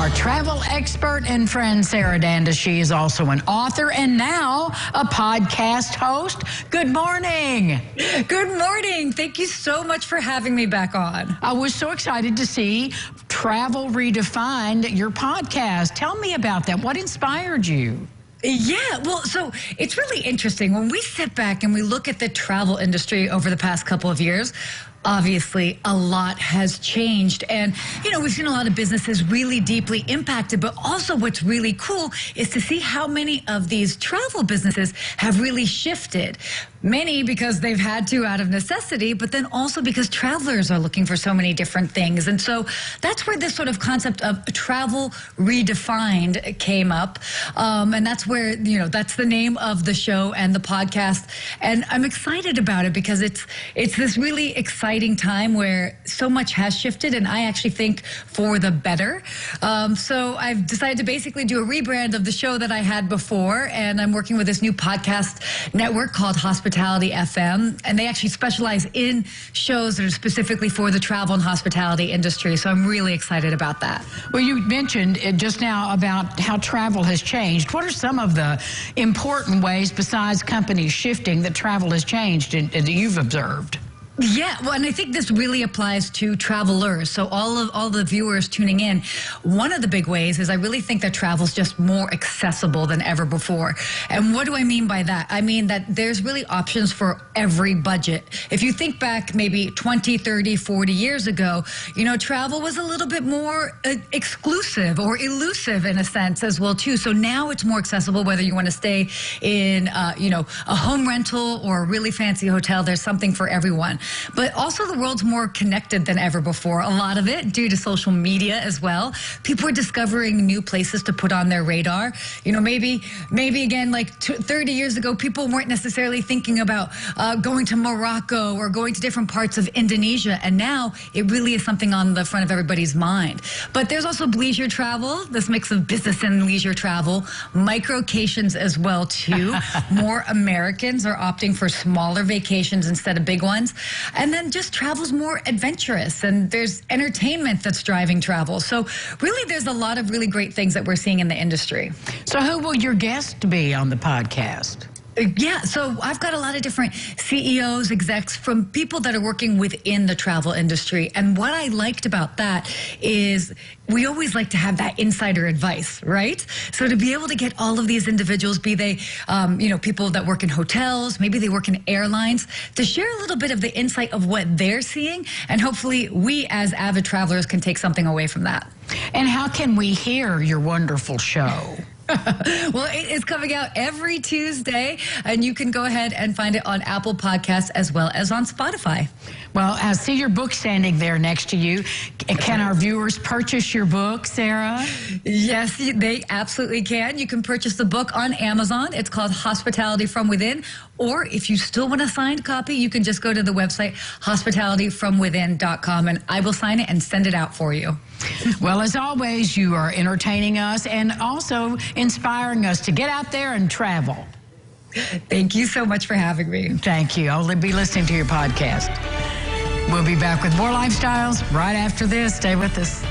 Our travel expert and friend, Sarah Dandashy, is also an author and now a podcast host. Good morning. Good morning. Thank you so much for having me back on. I was so excited to see Travel Redefined, your podcast. Tell me about that. What inspired you? Yeah, well, so it's really interesting. When we sit back and we look at the travel industry over the past couple of years, obviously a lot has changed. And, you know, we've seen a lot of businesses really deeply impacted, but also what's really cool is to see how many of these travel businesses have really shifted. Many because they've had to out of necessity, but then also because travelers are looking for so many different things. And so that's where this sort of concept of travel redefined came up. And that's where, you know, that's the name of the show and the podcast. And I'm excited about it because it's this really exciting time where so much has shifted, and I actually think for the better. So I've decided to basically do a rebrand of the show that I had before, and I'm working with this new podcast network called Hospitality FM, and they actually specialize in shows that are specifically for the travel and hospitality industry. So I'm really excited about that. Well, you mentioned just now about how travel has changed. What are some of the important ways, besides companies shifting, that travel has changed and that you've observed? Yeah, well, and I think this really applies to travelers. So all the viewers tuning in, one of the big ways is I really think that travel's just more accessible than ever before. And what do I mean by that? I mean that there's really options for every budget. If you think back maybe 20, 30, 40 years ago, you know, travel was a little bit more exclusive or elusive in a sense as well too. So now it's more accessible, whether you want to stay in, you know, a home rental or a really fancy hotel. There's something for everyone. But also the world's more connected than ever before. A lot of it due to social media as well. People are discovering new places to put on their radar. You know, maybe again, like 30 years ago, people weren't necessarily thinking about going to Morocco or going to different parts of Indonesia. And now it really is something on the front of everybody's mind. But there's also leisure travel, this mix of business and leisure travel, microcations as well too. More Americans are opting for smaller vacations instead of big ones. And then just travel's more adventurous, and there's entertainment that's driving travel. So really there's a lot of really great things that we're seeing in the industry. So who will your guest be on the podcast? Yeah, so I've got a lot of different CEOs, execs, from people that are working within the travel industry. And what I liked about that is we always like to have that insider advice, right? So to be able to get all of these individuals, be they, you know, people that work in hotels, maybe they work in airlines, to share a little bit of the insight of what they're seeing. And hopefully we as avid travelers can take something away from that. And how can we hear your wonderful show? Well, it is coming out every Tuesday, and you can go ahead and find it on Apple Podcasts as well as on Spotify. Well, I see your book standing there next to you. Can our viewers purchase your book, Sarah? Yes, they absolutely can. You can purchase the book on Amazon. It's called Hospitality from Within. Or if you still want a signed copy, you can just go to the website, hospitalityfromwithin.com, and I will sign it and send it out for you. Well, as always, you are entertaining us and also inspiring us to get out there and travel. Thank you so much for having me. Thank you. I'll be listening to your podcast. We'll be back with more lifestyles right after this. Stay with us.